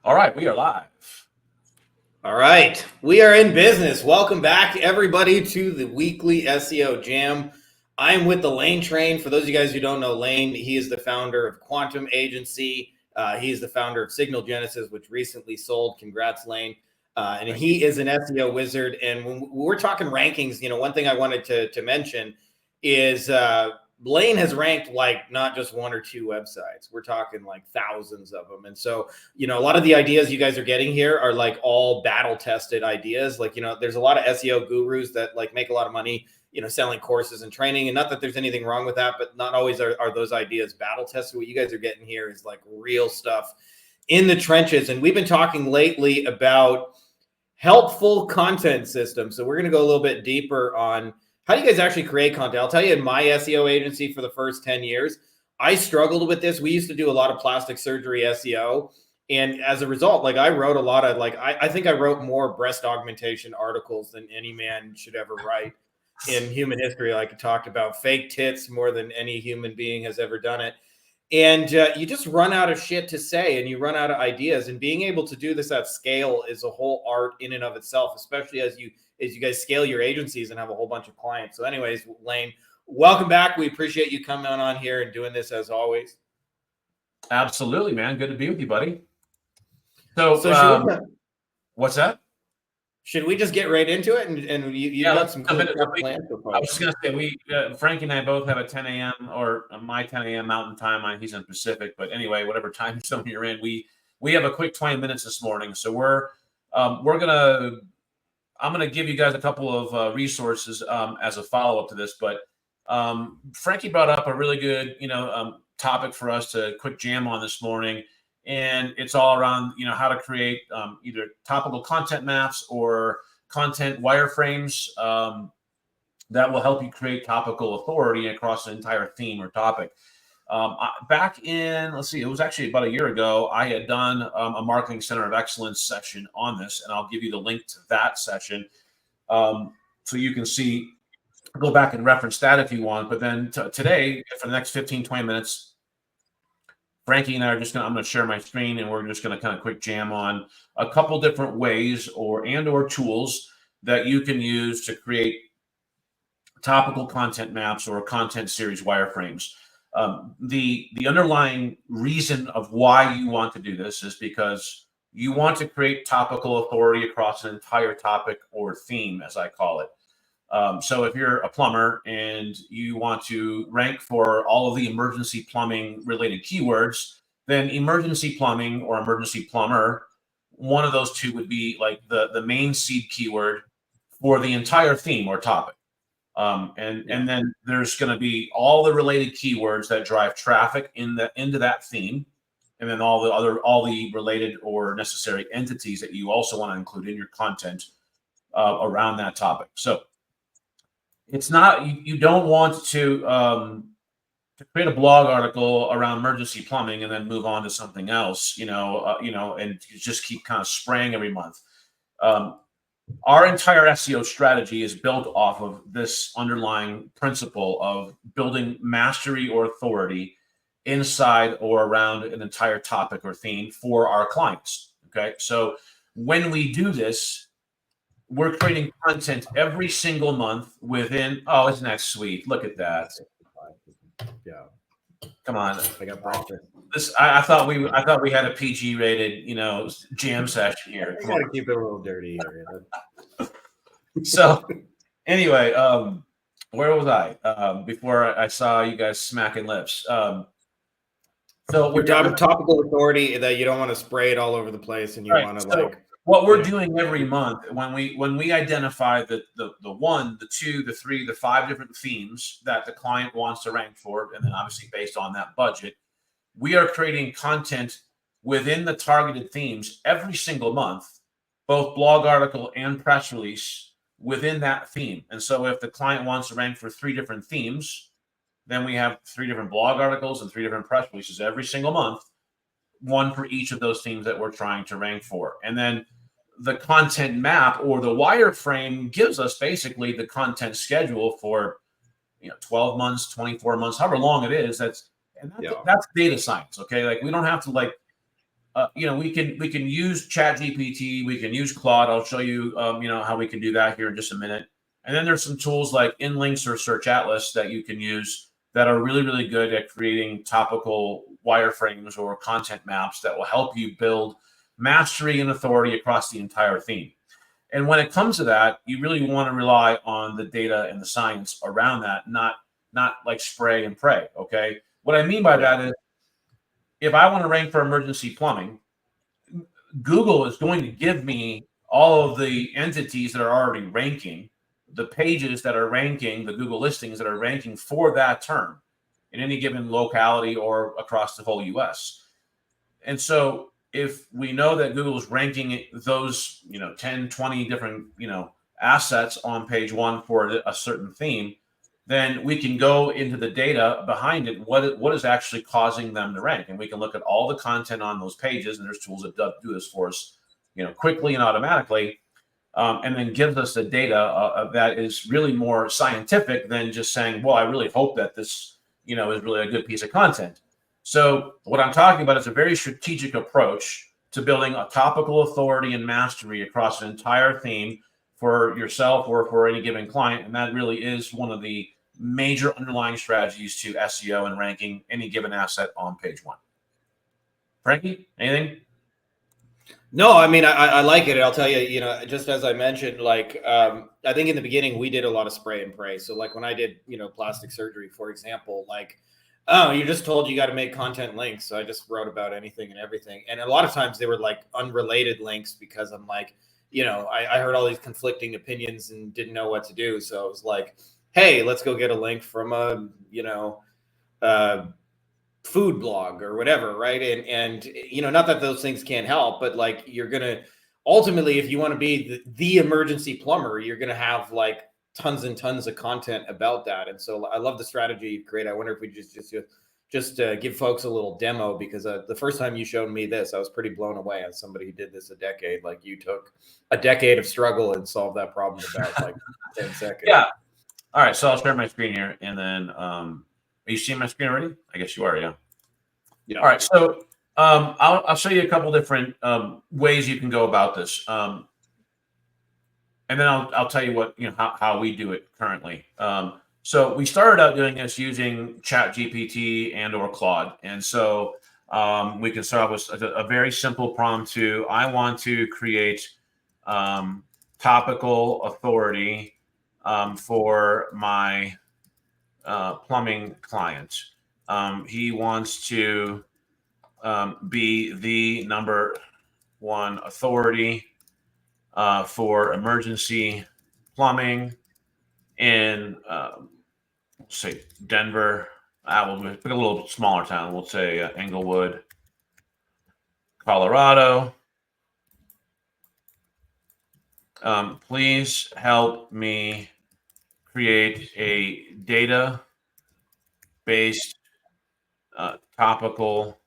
All right, we are live. All right, we are in business. Welcome back, everybody, to the weekly SEO Jam. I'm with the Lane train. For those of you guys who don't know Lane, he is the founder of Quantum Agency. He is the founder of Signal Genesis, which recently sold. Congrats, Lane. And he is an SEO wizard. And when we're talking rankings, one thing I wanted to mention is Lane has ranked like not just one or two websites. We're talking like thousands of them. And so, a lot of the ideas you guys are getting here are like all battle tested ideas. Like, there's a lot of SEO gurus that like make a lot of money, selling courses and training. And not that there's anything wrong with that, but not always are those ideas battle tested. What you guys are getting here is like real stuff in the trenches. And we've been talking lately about helpful content systems. So we're going to go a little bit deeper on how do you guys actually create content? I'll tell you, in my SEO agency for the first 10 years, I struggled with this. We used to do a lot of plastic surgery SEO. And as a result, like I wrote a lot of I think I wrote more breast augmentation articles than any man should ever write in human history. Like I talked about fake tits more than any human being has ever done it. And you just run out of shit to say and you run out of ideas. And being able to do this at scale is a whole art in and of itself, especially as you guys scale your agencies and have a whole bunch of clients. So anyways, Lane, welcome back. We appreciate you coming on here and doing this as always. Absolutely, man. Good to be with you, buddy. So what's that? Should we just get right into it? And you got some cool plans so far. I was going to say, Frankie and I both have a 10 a.m. or my 10 a.m. Mountain time. He's in Pacific. But anyway, whatever time zone you're in, we have a quick 20 minutes this morning. So I'm going to give you guys a couple of resources as a follow-up to this. But Frankie brought up a really good, topic for us to quick jam on this morning. And it's all around, how to create either topical content maps or content wireframes that will help you create topical authority across an entire theme or topic. Back in, it was actually about a year ago, I had done a Marketing Center of Excellence session on this, and I'll give you the link to that session so you can see, go back and reference that if you want. But then today, for the next 15, 20 minutes, Frankie and I are I'm going to share my screen, and we're just going to kind of quick jam on a couple different ways or tools that you can use to create topical content maps or content series wireframes. The underlying reason of why you want to do this is because you want to create topical authority across an entire topic or theme, as I call it. So if you're a plumber and you want to rank for all of the emergency plumbing related keywords, then emergency plumbing or emergency plumber, one of those two would be like the main seed keyword for the entire theme or topic. And then there's going to be all the related keywords that drive traffic into that theme, and then all the related or necessary entities that you also want to include in your content around that topic. So it's not, you don't want to create a blog article around emergency plumbing and then move on to something else, and just keep kind of spraying every month. Our entire SEO strategy is built off of this underlying principle of building mastery or authority inside or around an entire topic or theme for our clients. Okay. So when we do this, we're creating content every single month within, oh, isn't that sweet? Look at that. Yeah. Come on. I got breakfast. I thought we had a PG rated, jam session here. I gotta keep it a little dirty here. So anyway, where was I? Before I saw you guys smacking lips. So we're talking topical authority that you don't want to spray it all over the place, and you want to what we're doing every month when we identify the 1, the 2, the 3, the 5 different themes that the client wants to rank for, and then obviously based on that budget, we are creating content within the targeted themes every single month, both blog article and press release within that theme. And so if the client wants to rank for 3 different themes, then we have 3 different blog articles and 3 different press releases every single month, one for each of those themes that we're trying to rank for. And then the content map or the wireframe gives us basically the content schedule for 12 months, 24 months, however long it is. That's data science. Okay, like we don't have to we can use ChatGPT, we can use Claude. I'll show you, how we can do that here in just a minute. And then there's some tools like InLinks or Search Atlas that you can use that are really, really good at creating topical wireframes or content maps that will help you build mastery and authority across the entire theme. And when it comes to that, you really want to rely on the data and the science around that, not like spray and pray. Okay. What I mean by that is, if I want to rank for emergency plumbing, Google is going to give me all of the entities that are already ranking, the pages that are ranking, the Google listings that are ranking for that term in any given locality or across the whole US. And so if we know that Google's ranking those, 10, 20 different, assets on page one for a certain theme, then we can go into the data behind it. What is actually causing them to rank? And we can look at all the content on those pages, and there's tools that do this for us, quickly and automatically, and then gives us the data that is really more scientific than just saying, well, I really hope that this, is really a good piece of content. So what I'm talking about is a very strategic approach to building a topical authority and mastery across an entire theme for yourself or for any given client. And that really is one of the major underlying strategies to SEO and ranking any given asset on page one. Frankie, anything? No, I mean, I like it. I'll tell you, just as I mentioned, like, I think in the beginning we did a lot of spray and pray. So like when I did, plastic surgery, for example, like, oh, you're just told you got to make content links. So I just wrote about anything and everything. And a lot of times they were like unrelated links because I'm like, I heard all these conflicting opinions and didn't know what to do. So it was like, hey, let's go get a link from a, food blog or whatever, right? And not that those things can't help, but like you're gonna ultimately, if you want to be the emergency plumber, you're gonna have like tons and tons of content about that. And so I love the strategy you create. I wonder if we just give folks a little demo, because the first time you showed me this, I was pretty blown away as somebody who did this a decade. Like you took a decade of struggle and solved that problem about like 10 seconds. Yeah. All right. So I'll share my screen here, and then are you seeing my screen already? I guess you are. Yeah. Yeah. All right. So I'll show you a couple different ways you can go about this, and then I'll tell you what how we do it currently. So we started out doing this using ChatGPT and or Claude, and so we can start with a very simple prompt to: I want to create topical authority for my plumbing client. He wants to be the number one authority for emergency plumbing in, say, Denver. We'll pick a little smaller town. We'll say Englewood, Colorado. Please help me create a data-based topical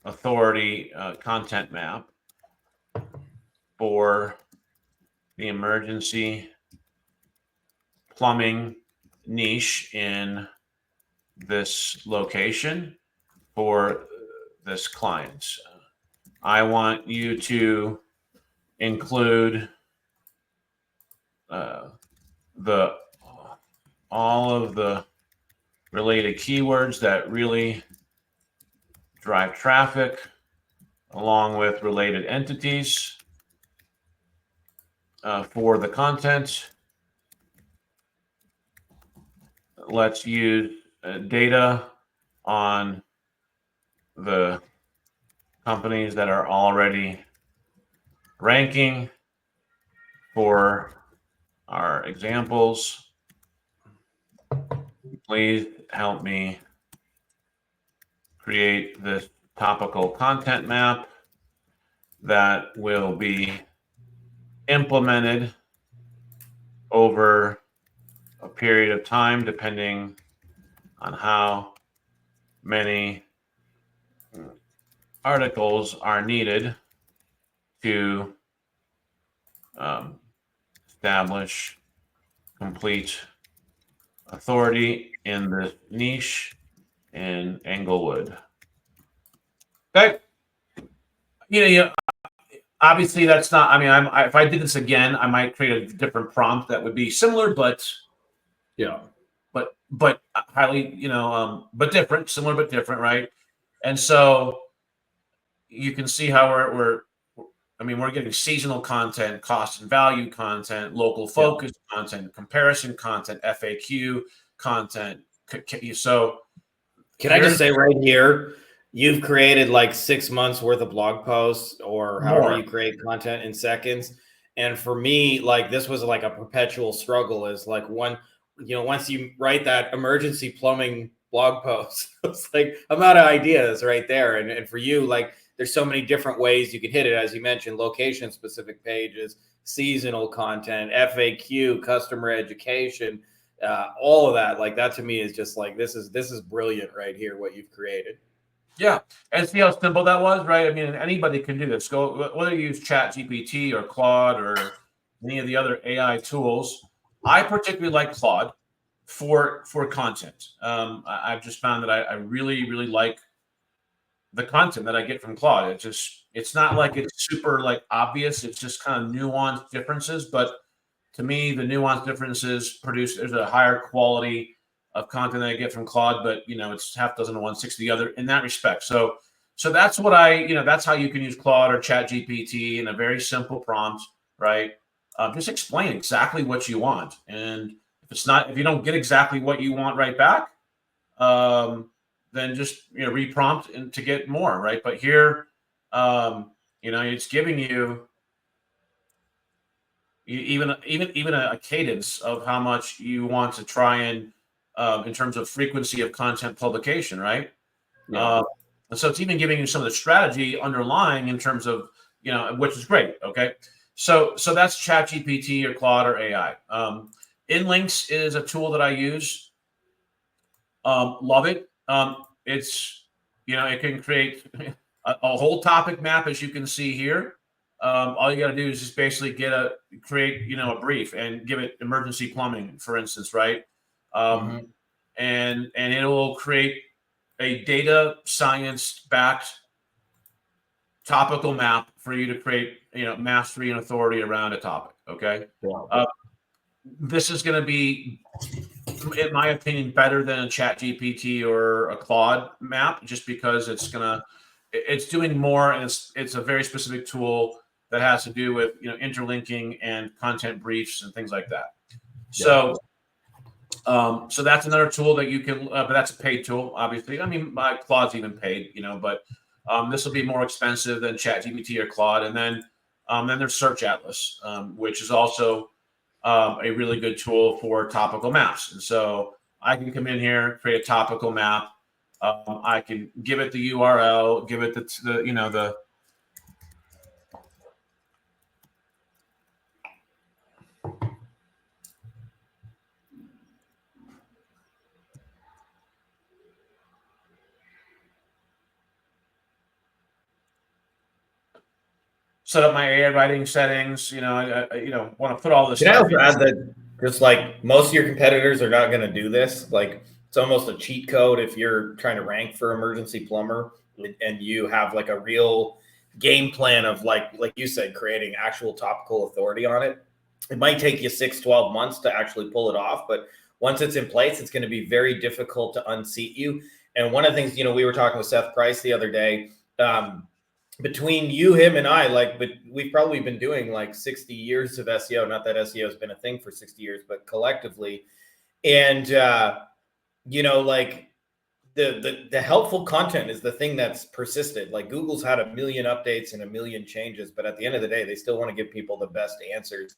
authority content map for the emergency plumbing niche in this location for this client. I want you to include all of the related keywords that really drive traffic, along with related entities for the content. Let's use data on the companies that are already ranking for our examples. Please help me create this topical content map that will be implemented over a period of time, depending on how many articles are needed to establish complete authority in this niche in Englewood. Okay. Obviously that's not. I mean, if I did this again, I might create a different prompt that would be similar, but highly, but different, similar but different, right? And so you can see how we're getting seasonal content, cost and value content, local focus content, comparison content, FAQ content. So can I just say right here, you've created like 6 months worth of blog posts or however you create content in seconds. And for me, like this was like a perpetual struggle is like once you write that emergency plumbing blog post, it's like I'm out of ideas right there. And for you, like there's so many different ways you can hit it. As you mentioned, location specific pages, seasonal content, FAQ, customer education, all of that. Like that to me is just like, this is brilliant right here, what you've created. Yeah. And see how simple that was, right? I mean, anybody can do this. Go, whether you use ChatGPT or Claude or any of the other AI tools. I particularly like Claude for content. I've just found that I really, really like the content that I get from Claude. It's not like it's super like obvious. It's just kind of nuanced differences. But to me, the nuanced differences there's a higher quality of content that I get from Claude, but it's half dozen to 1/6 the other in that respect. So that's what that's how you can use Claude or ChatGPT in a very simple prompt, right? Just explain exactly what you want. And if you don't get exactly what you want right back, then just reprompt and to get more, right? But here, it's giving you even a cadence of how much you want to try and in terms of frequency of content publication, right? And so it's even giving you some of the strategy underlying in terms of which is great. Okay, so that's ChatGPT or Claude or AI. InLinks is a tool that I use. Love it. It's it can create a whole topic map, as you can see here. All you got to do is just basically create a brief and give it emergency plumbing, for instance, right? And it will create a data science backed topical map for you to create mastery and authority around a topic. Okay. This is going to be, in my opinion, better than a ChatGPT or a Claude map, just because it's doing more, and it's a very specific tool that has to do with interlinking and content briefs and things like that. So that's another tool that you can, but that's a paid tool, obviously. I mean, Claude's even paid, but this will be more expensive than ChatGPT or Claude. And then there's Search Atlas, which is also a really good tool for topical maps. And so I can come in here, create a topical map. I can give it the URL, give it the set up my AI writing settings. I want to put all this Can I stuff also add that just like most of your competitors are not going to do this. Like it's almost a cheat code if you're trying to rank for emergency plumber and you have like a real game plan of like you said, creating actual topical authority on it. It might take you 6-12 months to actually pull it off, but once it's in place, it's going to be very difficult to unseat you. And one of the things, we were talking with Seth Price the other day, between you, him, and I, but we've probably been doing like 60 years of SEO. Not that SEO has been a thing for 60 years, but collectively. And, like the helpful content is the thing that's persisted. Like Google's had a million updates and a million changes, but at the end of the day, they still want to give people the best answers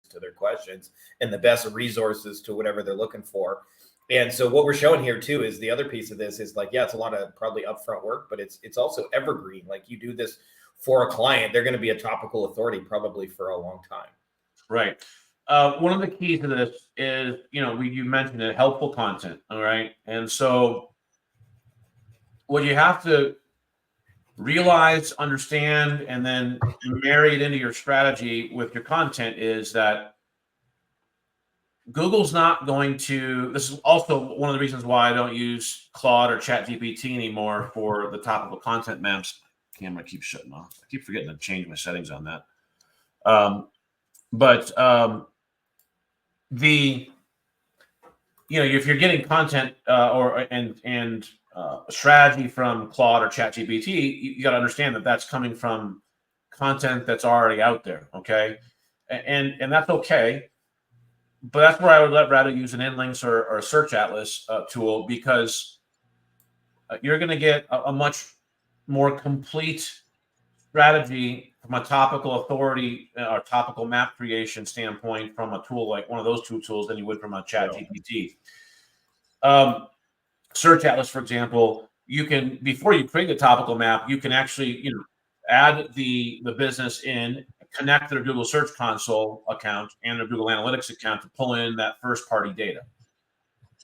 to their questions and the best resources to whatever they're looking for. And so what we're showing here too is the other piece of this is like, yeah, it's a lot of probably upfront work, but it's also evergreen. Like you do this for a client, they're going to be a topical authority probably for a long time. Right. One of the keys to this is, you mentioned it, helpful content. All right. And so what you have to realize, understand, and then marry it into your strategy with your content is that Google's not going to, this is also one of the reasons why I don't use Claude or ChatGPT anymore for the topical content maps, camera keeps shutting off. I keep forgetting to change my settings on that. If you're getting content and strategy from Claude or ChatGPT, you got to understand that that's coming from content that's already out there. Okay, and that's okay. But that's where I would rather use an inlinks or a search atlas tool, because you're going to get a much more complete strategy from a topical authority or topical map creation standpoint from a tool like one of those two tools than you would from a ChatGPT. Search atlas, for example, you can, before you create a topical map, you can actually add the business in, connect their Google Search Console account and their Google Analytics account to pull in that first party data.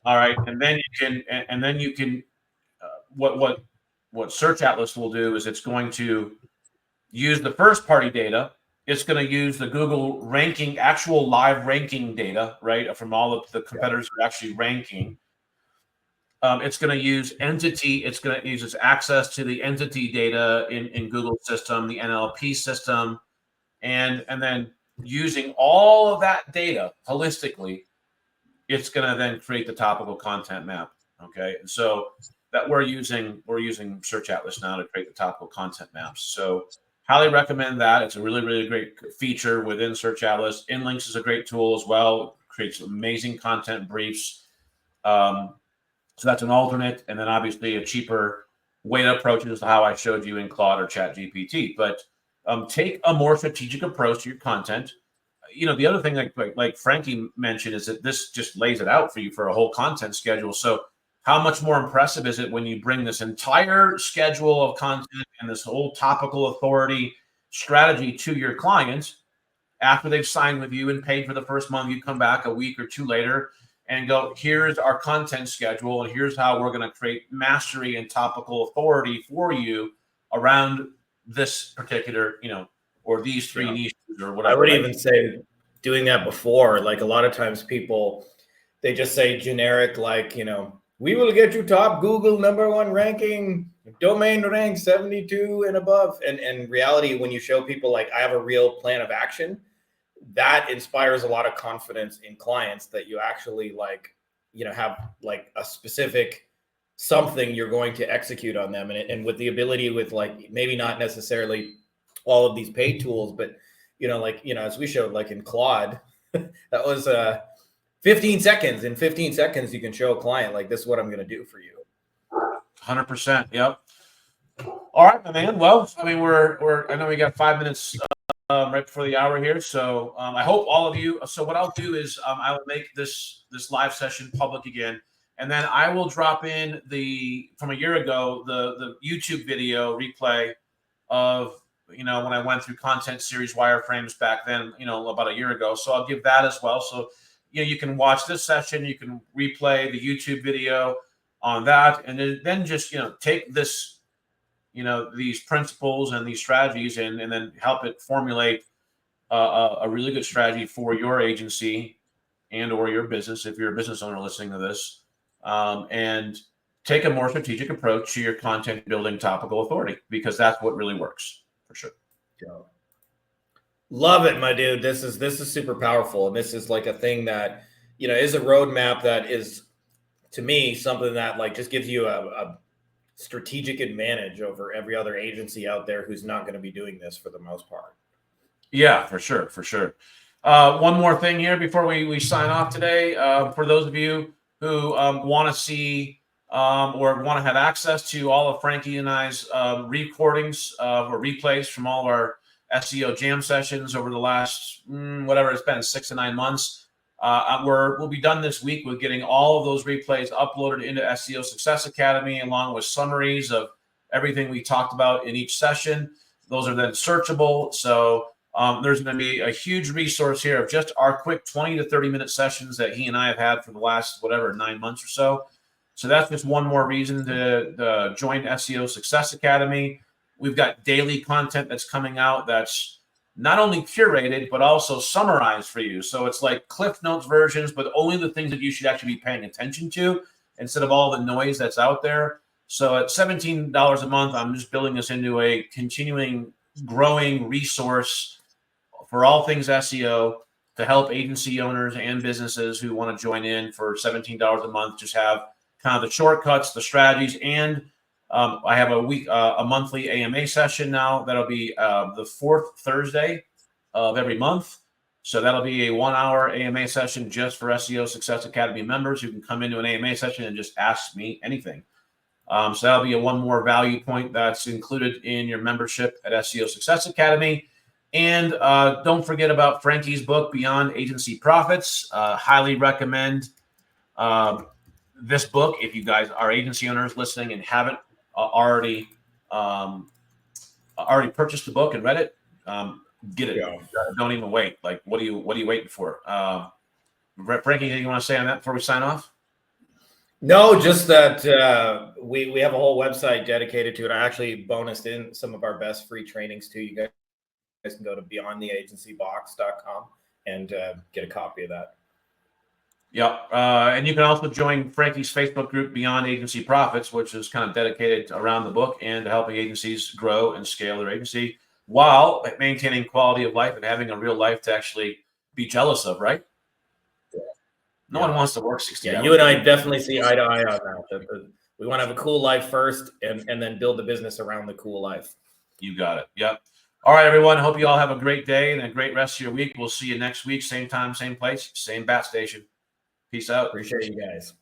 All right, and then you can what Search Atlas will do is it's going to use the first party data. It's going to use the Google ranking, actual live ranking data, right, from all of the competitors who are actually ranking. It's going to use entity. It's going to use its access to the entity data in Google's system, the NLP system. And then using all of that data holistically, it's going to then create the topical content map. Okay, and so that we're using Search Atlas now to create the topical content maps. So highly recommend that. It's a really, really great feature within Search Atlas. Inlinks is a great tool as well. It creates amazing content briefs. So that's an alternate, and then obviously a cheaper way to approach it is how I showed you in Claude or ChatGPT. But take a more strategic approach to your content. The other thing like Frankie mentioned is that this just lays it out for you for a whole content schedule. So how much more impressive is it when you bring this entire schedule of content and this whole topical authority strategy to your clients after they've signed with you and paid for the first month? You come back a week or two later and go, here's our content schedule, and here's how we're going to create mastery and topical authority for you around this particular, or these three niches or whatever. I would even say doing that before, like a lot of times people, they just say generic, like, we will get you top Google #1 ranking, domain rank 72 and above. And in reality, when you show people like, I have a real plan of action, that inspires a lot of confidence in clients that you actually have like a specific something you're going to execute on them. And with the ability with maybe not necessarily all of these paid tools, but, as we showed, like in Claude, that was 15 seconds. In 15 seconds, you can show a client, like, this is what I'm going to do for you. 100%. Yep. All right, my man. Well, I mean, I know we got 5 minutes right before the hour here. So I hope all of you. So what I'll do is I will make this live session public again, and then I will drop in from a year ago the YouTube video replay of when I went through content series wireframes back then, about a year ago. So I'll give that as well. So you can watch this session, you can replay the YouTube video on that, and then just take this. These principles and these strategies and then help it formulate a really good strategy for your agency and or your business if you're a business owner listening to this, and take a more strategic approach to your content building topical authority, because that's what really works for sure. Love it, my dude. This is super powerful, and this is like a thing that is a roadmap that is, to me, something that just gives you a strategic advantage over every other agency out there who's not going to be doing this for the most part. Yeah, for sure. One more thing here before we sign off today. For those of you who want to see or want to have access to all of Frankie and I's recordings or replays from all of our SEO Jam sessions over the last, whatever it's been, 6 to 9 months, we'll be done this week with getting all of those replays uploaded into SEO Success Academy, along with summaries of everything we talked about in each session. Those are then searchable. So there's going to be a huge resource here of just our quick 20 to 30 minute sessions that he and I have had for the last, 9 months or so. So that's just one more reason to join SEO Success Academy. We've got daily content that's coming out that's not only curated, but also summarized for you. So it's like Cliff Notes versions, but only the things that you should actually be paying attention to instead of all the noise that's out there. So at $17 a month, I'm just building this into a continuing growing resource for all things SEO to help agency owners and businesses who want to join in for $17 a month. Just have kind of the shortcuts, the strategies, and I have a monthly AMA session now. That'll be the fourth Thursday of every month. So that'll be a 1 hour AMA session just for SEO Success Academy members who can come into an AMA session and just ask me anything. So that'll be one more value point that's included in your membership at SEO Success Academy. And don't forget about Frankie's book, Beyond Agency Profits. Highly recommend this book if you guys are agency owners listening and haven't already purchased the book and read it. Get it. Yeah. Don't even wait. Like, what are you waiting for? Frankie, anything you want to say on that before we sign off? No, just that we have a whole website dedicated to it. I actually bonused in some of our best free trainings too. You guys can go to beyondtheagencybox.com and get a copy of that. Yep. And you can also join Frankie's Facebook group, Beyond Agency Profits, which is kind of dedicated around the book and to helping agencies grow and scale their agency while maintaining quality of life and having a real life to actually be jealous of, right? No one wants to work 60 hours. Yeah, you and I definitely see eye to eye on that. We want to have a cool life first and then build the business around the cool life. You got it. Yep. All right, everyone. Hope you all have a great day and a great rest of your week. We'll see you next week. Same time, same place, same bat station. Peace out. Appreciate you guys.